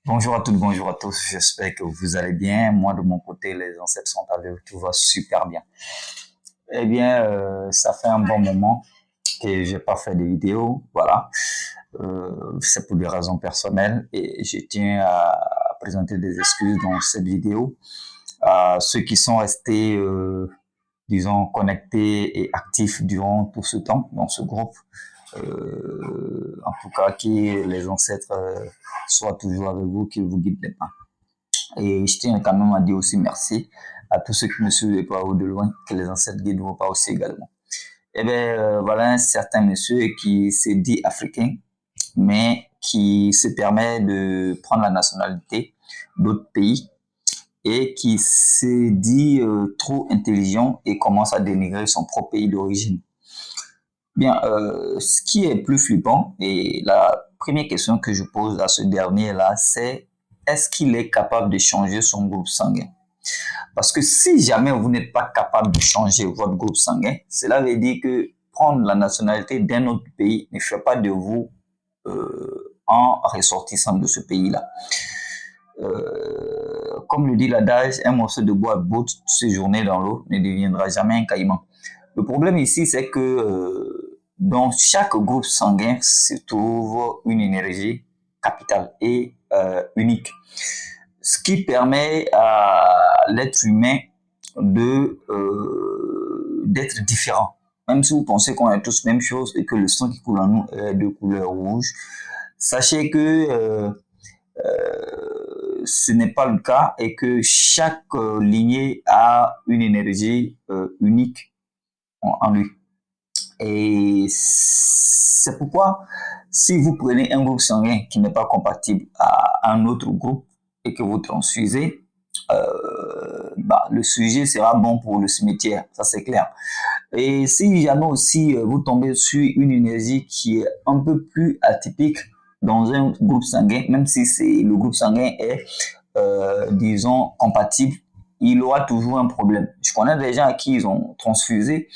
Bonjour à toutes, bonjour à tous. J'espère que vous allez bien. Moi, de mon côté, les ancêtres sont avec vous. Tout va super bien. Eh bien, ça fait un bon moment que j'ai pas fait de vidéo. Voilà. C'est pour des raisons personnelles et je tiens à présenter des excuses dans cette vidéo à ceux qui sont restés, disons, connectés et actifs durant tout ce temps dans ce groupe. En tout cas, que les ancêtres soient toujours avec vous, qu'ils vous guident les pas. Et je tiens quand même à dire aussi merci à tous ceux qui me suivent de pas ou de loin, que les ancêtres guident vos pas aussi également. Eh bien, voilà un certain monsieur qui s'est dit africain, mais qui se permet de prendre la nationalité d'autres pays et qui s'est dit trop intelligent et commence à dénigrer son propre pays d'origine. Bien, ce qui est plus flippant, et la première question que je pose à ce dernier-là, c'est est-ce qu'il est capable de changer son groupe sanguin? Parce que si jamais vous n'êtes pas capable de changer votre groupe sanguin, cela veut dire que prendre la nationalité d'un autre pays ne fait pas de vous un ressortissant de ce pays-là. Comme le dit l'adage, un morceau de bois beau séjourner dans l'eau ne deviendra jamais un caïman. Le problème ici, c'est que dans chaque groupe sanguin se trouve une énergie capitale et unique, ce qui permet à l'être humain d'être différent. Même si vous pensez qu'on est tous la même chose et que le sang qui coule en nous est de couleur rouge, sachez que ce n'est pas le cas et que chaque lignée a une énergie unique en lui. Et c'est pourquoi, si vous prenez un groupe sanguin qui n'est pas compatible à un autre groupe et que vous transfusez, le sujet sera bon pour le cimetière, ça c'est clair. Et si jamais aussi vous tombez sur une énergie qui est un peu plus atypique dans un groupe sanguin, même si le groupe sanguin est, disons, compatible, il aura toujours un problème. Je connais des gens à qui ils ont transfusé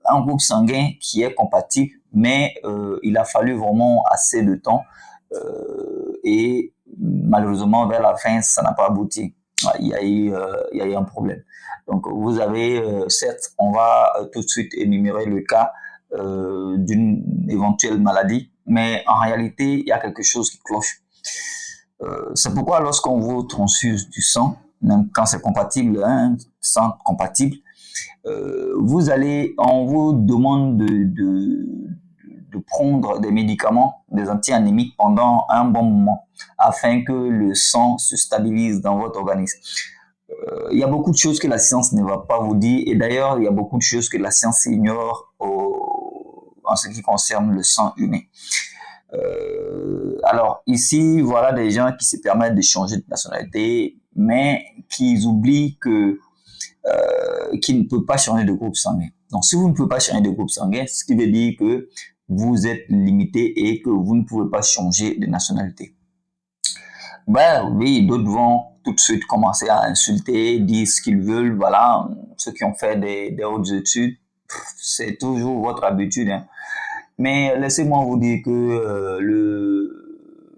un groupe sanguin qui est compatible, mais il a fallu vraiment assez de temps et malheureusement vers la fin ça n'a pas abouti. Il y a eu un problème. Donc vous avez certes, on va tout de suite énumérer le cas d'une éventuelle maladie, mais en réalité il y a quelque chose qui cloche. C'est pourquoi lorsqu'on vous transfuse du sang, même quand c'est compatible, hein, sang compatible, on vous demande de prendre des médicaments, des anti-anémiques pendant un bon moment afin que le sang se stabilise dans votre organisme. Il y a beaucoup de choses que la science ne va pas vous dire et d'ailleurs il y a beaucoup de choses que la science ignore en ce qui concerne le sang humain. Alors ici, voilà des gens qui se permettent de changer de nationalité, mais qui oublient qu'ils ne peuvent pas changer de groupe sanguin. Donc si vous ne pouvez pas changer de groupe sanguin, ce qui veut dire que vous êtes limité et que vous ne pouvez pas changer de nationalité. Ben oui, d'autres vont tout de suite commencer à insulter, dire ce qu'ils veulent. Voilà, ceux qui ont fait des hautes études, c'est toujours votre habitude, hein. Mais laissez-moi vous dire que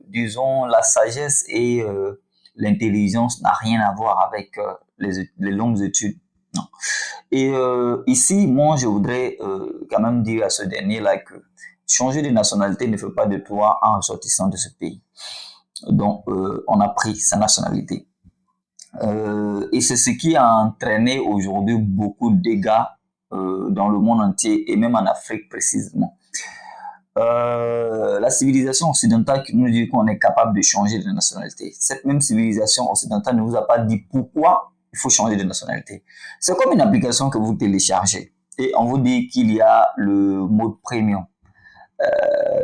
disons, la sagesse et l'intelligence n'a rien à voir avec les longues études. Non. Et ici, moi, je voudrais quand même dire à ce dernier-là que changer de nationalité ne fait pas de toi un ressortissant de ce pays. Donc, on a pris sa nationalité. Et c'est ce qui a entraîné aujourd'hui beaucoup de dégâts dans le monde entier et même en Afrique précisément. La civilisation occidentale qui nous dit qu'on est capable de changer de nationalité. Cette même civilisation occidentale ne vous a pas dit pourquoi il faut changer de nationalité. C'est comme une application que vous téléchargez et on vous dit qu'il y a le mode premium,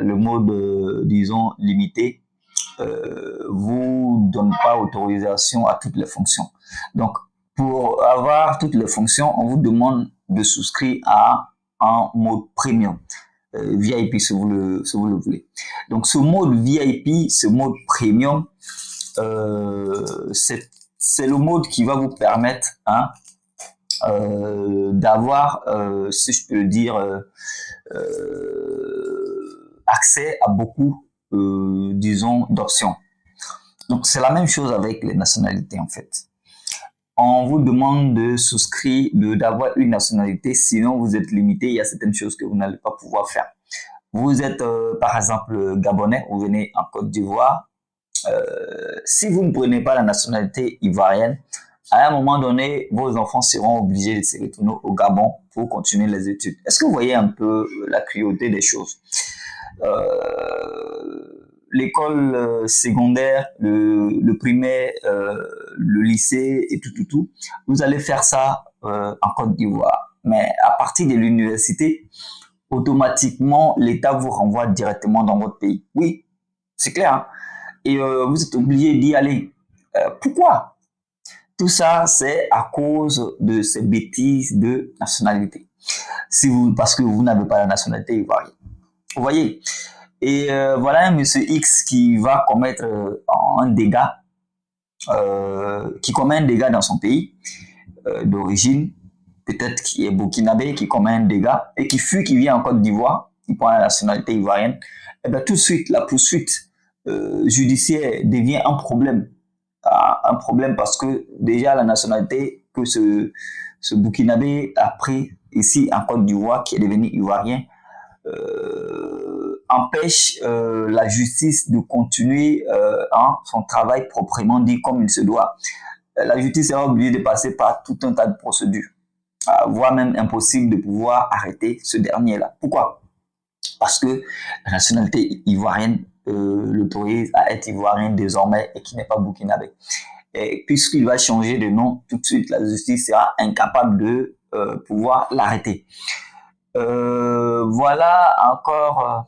le mode, disons, limité, vous donne pas autorisation à toutes les fonctions. Donc, pour avoir toutes les fonctions, on vous demande de souscrire à un mode premium. VIP si vous le voulez. Donc ce mode VIP, ce mode premium, c'est le mode qui va vous permettre d'avoir, si je peux le dire, accès à beaucoup disons, d'options. Donc, c'est la même chose avec les nationalités, en fait. On vous demande de souscrire, d'avoir une nationalité, sinon vous êtes limité, il y a certaines choses que vous n'allez pas pouvoir faire. Vous êtes, par exemple, Gabonais, vous venez en Côte d'Ivoire. Si vous ne prenez pas la nationalité ivoirienne, à un moment donné, vos enfants seront obligés de se retourner au Gabon pour continuer les études. Est-ce que vous voyez un peu la cruauté des choses? L'école secondaire, le primaire, le lycée et tout, vous allez faire ça en Côte d'Ivoire. Mais à partir de l'université, automatiquement, l'État vous renvoie directement dans votre pays. Oui, c'est clair. Hein? Et vous êtes obligé d'y aller. Pourquoi? Tout ça, c'est à cause de ces bêtises de nationalité. Parce que vous n'avez pas la nationalité ivoirienne. Vous voyez? Et voilà un monsieur X qui va commettre un dégât, qui commet un dégât dans son pays d'origine, peut-être qui est burkinabé, qui commet un dégât et qui fuit, qui vient en Côte d'Ivoire, qui prend la nationalité ivoirienne. Et bien tout de suite, la poursuite judiciaire devient un problème. Un problème parce que déjà la nationalité que ce burkinabé a pris ici en Côte d'Ivoire, qui est devenu ivoirien, empêche la justice de continuer son travail proprement dit comme il se doit. La justice sera obligée de passer par tout un tas de procédures, voire même impossible de pouvoir arrêter ce dernier-là. Pourquoi? Parce que la nationalité ivoirienne l'autorise à être ivoirien désormais et qui n'est pas burkinabé. Et puisqu'il va changer de nom, tout de suite, la justice sera incapable de pouvoir l'arrêter. Voilà encore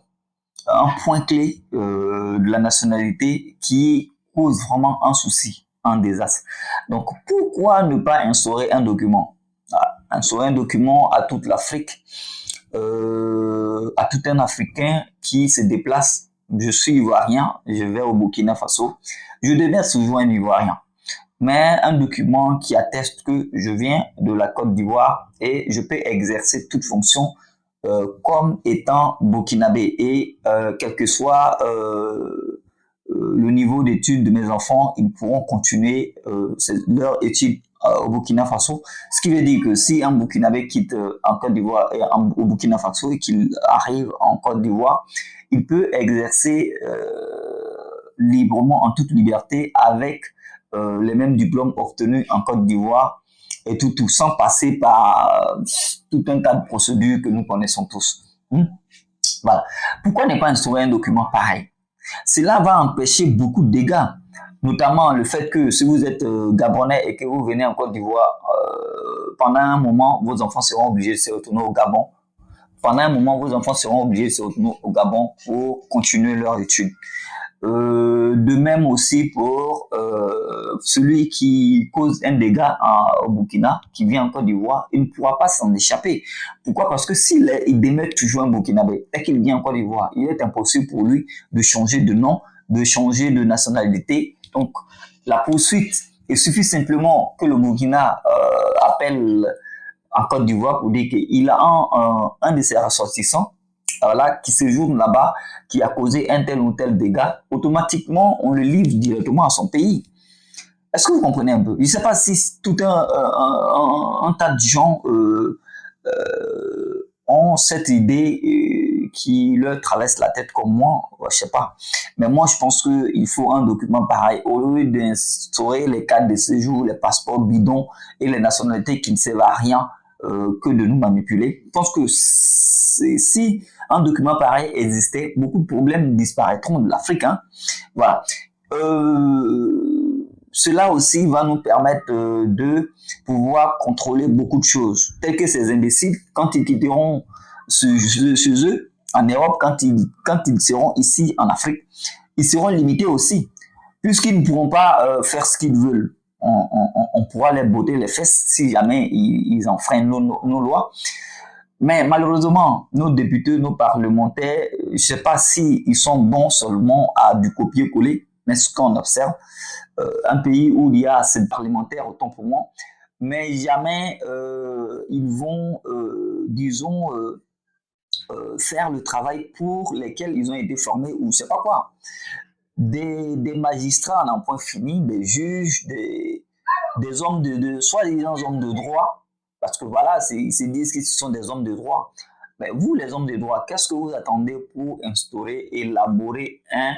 un point clé de la nationalité qui cause vraiment un souci, un désastre. Donc, pourquoi ne pas instaurer un document? Instaurer un document à toute l'Afrique, à tout un Africain qui se déplace. Je suis ivoirien, je vais au Burkina Faso, je deviens toujours un ivoirien. Mais un document qui atteste que je viens de la Côte d'Ivoire et je peux exercer toute fonction comme étant burkinabé et quel que soit le niveau d'études de mes enfants, ils pourront continuer leur étude au Burkina Faso. Ce qui veut dire que si un burkinabé quitte en Côte d'Ivoire et au Burkina Faso et qu'il arrive en Côte d'Ivoire, il peut exercer librement, en toute liberté, avec les mêmes diplômes obtenus en Côte d'Ivoire et tout, sans passer par tout un tas de procédures que nous connaissons tous. Voilà. Pourquoi ne pas instaurer un document pareil? Cela va empêcher beaucoup de dégâts, notamment le fait que si vous êtes Gabonais et que vous venez en Côte d'Ivoire, pendant un moment, vos enfants seront obligés de se retourner au Gabon. Pendant un moment, vos enfants seront obligés de se retourner au Gabon pour continuer leur étude. De même aussi pour celui qui cause un dégât au Burkina, qui vient en Côte d'Ivoire, il ne pourra pas s'en échapper. Pourquoi? Parce que s'il demeure toujours un Burkinabé et qu'il vient en Côte d'Ivoire, il est impossible pour lui de changer de nom, de changer de nationalité. Donc, la poursuite, il suffit simplement que le Burkina appelle en Côte d'Ivoire pour dire qu'il a un de ses ressortissants là, qui séjourne là-bas, qui a causé un tel ou tel dégât, automatiquement, on le livre directement à son pays. Est-ce que vous comprenez un peu? Je ne sais pas si tout un tas de gens ont cette idée qui leur traverse la tête comme moi, je ne sais pas. Mais moi, je pense qu'il faut un document pareil. Au lieu d'instaurer les cartes de séjour, les passeports bidons et les nationalités qui ne servent à rien, que de nous manipuler. Je pense que si un document pareil existait, beaucoup de problèmes disparaîtront de l'Afrique. Hein. Voilà. Cela aussi va nous permettre de pouvoir contrôler beaucoup de choses, telles que ces imbéciles, quand ils quitteront chez eux, en Europe, quand ils seront ici en Afrique, ils seront limités aussi, puisqu'ils ne pourront pas faire ce qu'ils veulent. On pourra les botter les fesses si jamais ils enfreignent nos lois. Mais malheureusement, nos députés, nos parlementaires, je ne sais pas s'ils sont bons seulement à du copier-coller, mais ce qu'on observe, un pays où il y a assez de parlementaires, autant pour moi, mais jamais ils vont, disons, faire le travail pour lesquels ils ont été formés ou je sais pas quoi. Des magistrats en un point fini, des juges, des hommes soi-disant hommes de droit, parce que voilà, ils se disent que ce sont des hommes de droit. Mais vous, les hommes de droit, qu'est-ce que vous attendez pour instaurer, élaborer un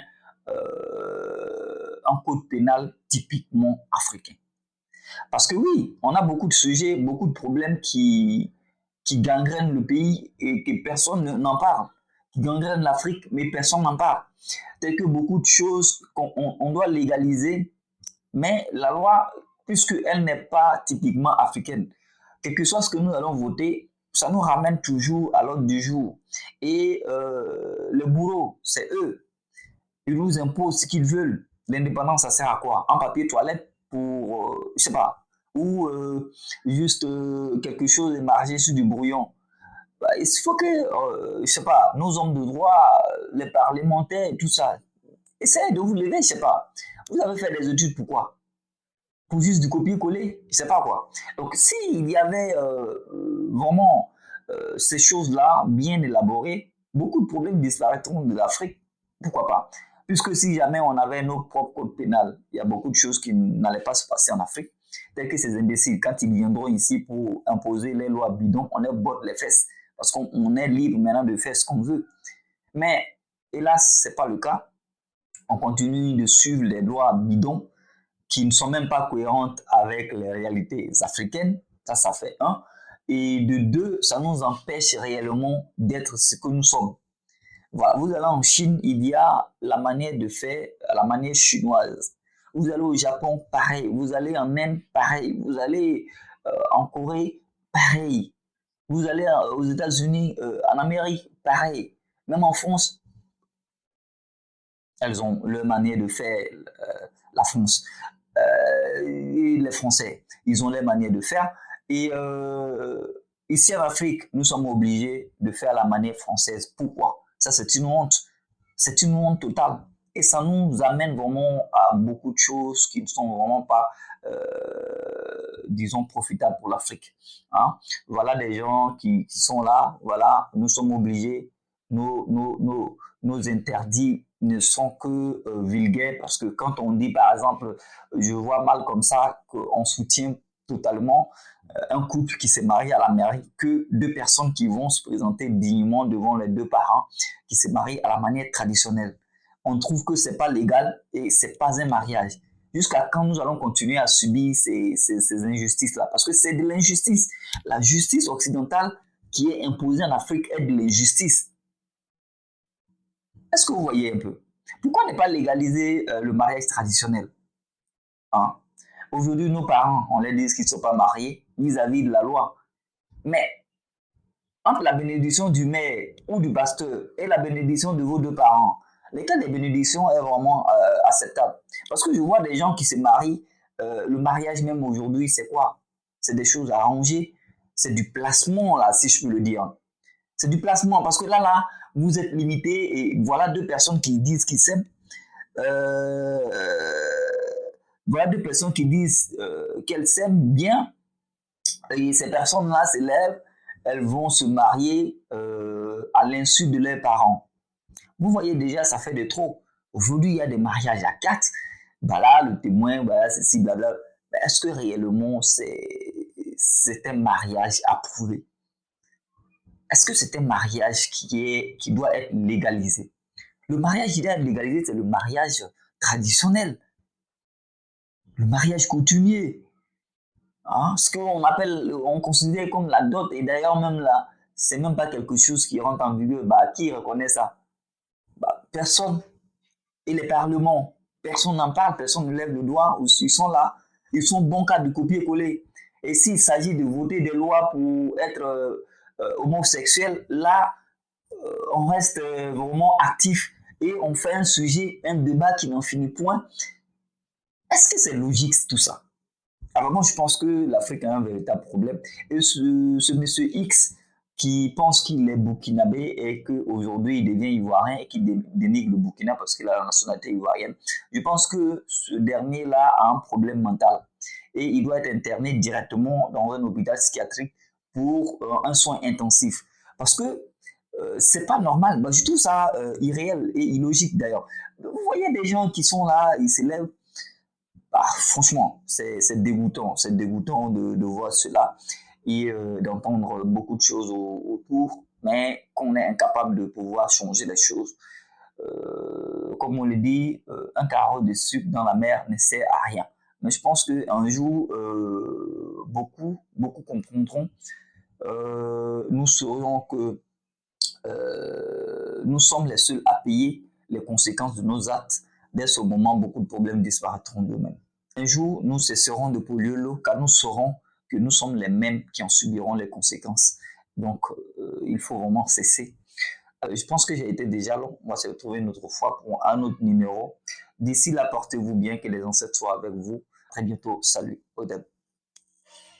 code pénal typiquement africain? Parce que oui, on a beaucoup de sujets, beaucoup de problèmes qui gangrènent le pays et que personne n'en parle, qui gangrènent l'Afrique, mais personne n'en parle. C'est que beaucoup de choses qu'on doit légaliser, mais la loi, puisqu'elle n'est pas typiquement africaine, quel que soit ce que nous allons voter, ça nous ramène toujours à l'ordre du jour. Et le bourreau, c'est eux. Ils nous imposent ce qu'ils veulent. L'indépendance, ça sert à quoi? Un papier toilette pour, je sais pas, ou juste quelque chose émargé sur du brouillon. Bah, il faut que, je sais pas, nos hommes de droit, les parlementaires, tout ça, essayez de vous lever, je sais pas. Vous avez fait des études, pourquoi? Pour juste du copier-coller, je sais pas quoi. Donc, s'il y avait vraiment ces choses-là bien élaborées, beaucoup de problèmes disparaîtront de l'Afrique. Pourquoi pas? Puisque si jamais on avait nos propres codes pénals, il y a beaucoup de choses qui n'allaient pas se passer en Afrique. Tels que ces imbéciles, quand ils viendront ici pour imposer les lois bidons, on leur botte les fesses. Parce qu'on est libre maintenant de faire ce qu'on veut. Mais hélas, ce n'est pas le cas. On continue de suivre les lois bidons qui ne sont même pas cohérentes avec les réalités africaines. Ça fait un. Et de deux, ça nous empêche réellement d'être ce que nous sommes. Voilà, vous allez en Chine, il y a la manière de faire, la manière chinoise. Vous allez au Japon, pareil. Vous allez en Inde, pareil. Vous allez en Corée, pareil. Vous allez aux États-Unis, en Amérique, pareil. Même en France, elles ont leur manière de faire, la France. Et les Français, ils ont leur manière de faire. Et ici en Afrique, nous sommes obligés de faire la manière française. Pourquoi? Ça, c'est une honte. C'est une honte totale. Et ça nous amène vraiment à beaucoup de choses qui ne sont vraiment pas, disons, profitables pour l'Afrique. Hein? Voilà des gens qui sont là. Voilà, nous sommes obligés. Nos interdits ne sont que vulgaires parce que quand on dit, par exemple, je vois mal comme ça qu'on soutient totalement un couple qui s'est marié à la mairie que deux personnes qui vont se présenter dignement devant les deux parents qui s'est marié à la manière traditionnelle. On trouve que c'est pas légal et c'est pas un mariage. Jusqu'à quand nous allons continuer à subir ces injustices-là? Parce que c'est de l'injustice. La justice occidentale qui est imposée en Afrique est de l'injustice. Est-ce que vous voyez un peu? Pourquoi ne pas légaliser le mariage traditionnel? Hein? Aujourd'hui, nos parents, on leur dit qu'ils ne sont pas mariés vis-à-vis de la loi. Mais entre la bénédiction du maire ou du pasteur et la bénédiction de vos deux parents, lesquelles des bénédictions est vraiment acceptable? Parce que je vois des gens qui se marient, le mariage même aujourd'hui, c'est quoi? C'est des choses arrangées, c'est du placement, là, si je peux le dire. C'est du placement, parce que là, vous êtes limité et voilà deux personnes qui disent qu'ils s'aiment. Voilà deux personnes qui disent qu'elles s'aiment bien et ces personnes-là s'élèvent, elles vont se marier à l'insu de leurs parents. Vous voyez déjà, ça fait de trop. Aujourd'hui, il y a des mariages à quatre. Voilà, le témoin, voilà, ceci, blabla. Mais est-ce que réellement c'est un mariage approuvé? Est-ce que c'est un mariage qui doit être légalisé? Le mariage qui doit être légalisé, c'est le mariage traditionnel, le mariage coutumier. Hein? Ce qu'on appelle, on considère comme la dot, et d'ailleurs même là, c'est même pas quelque chose qui rentre en vigueur. Bah, qui reconnaît ça? Bah, personne. Et les parlements, personne n'en parle, personne ne lève le doigt, ils sont là, ils sont bons cas de copier-coller. Et s'il s'agit de voter des lois pour être homosexuel, là, on reste vraiment actif et on fait un sujet, un débat qui n'en finit point. Est-ce que c'est logique tout ça? Alors moi, je pense que l'Afrique a un véritable problème. Et ce monsieur X qui pense qu'il est burkinabé et qu'aujourd'hui il devient ivoirien et qui dénigre le Burkina parce qu'il a la nationalité ivoirienne, je pense que ce dernier-là a un problème mental. Et il doit être interné directement dans un hôpital psychiatrique pour un soin intensif. Parce que c'est pas normal. Moi, je trouve ça irréel et illogique d'ailleurs. Vous voyez des gens qui sont là, ils s'élèvent. Bah, franchement, c'est dégoûtant. C'est dégoûtant de voir cela et d'entendre beaucoup de choses autour, mais qu'on est incapable de pouvoir changer les choses. Comme on le dit, un carreau de sucre dans la mer ne sert à rien. Mais je pense qu'un jour, beaucoup comprendront. Nous saurons que nous sommes les seuls à payer les conséquences de nos actes. Dès ce moment, beaucoup de problèmes disparaîtront d'eux-mêmes. Un jour, nous cesserons de polluer l'eau car nous saurons que nous sommes les mêmes qui en subiront les conséquences. Donc, il faut vraiment cesser. Je pense que j'ai été déjà long. On va se retrouver une autre fois pour un autre numéro. D'ici là, portez-vous bien, que les ancêtres soient avec vous. À très bientôt. Salut. Odeb.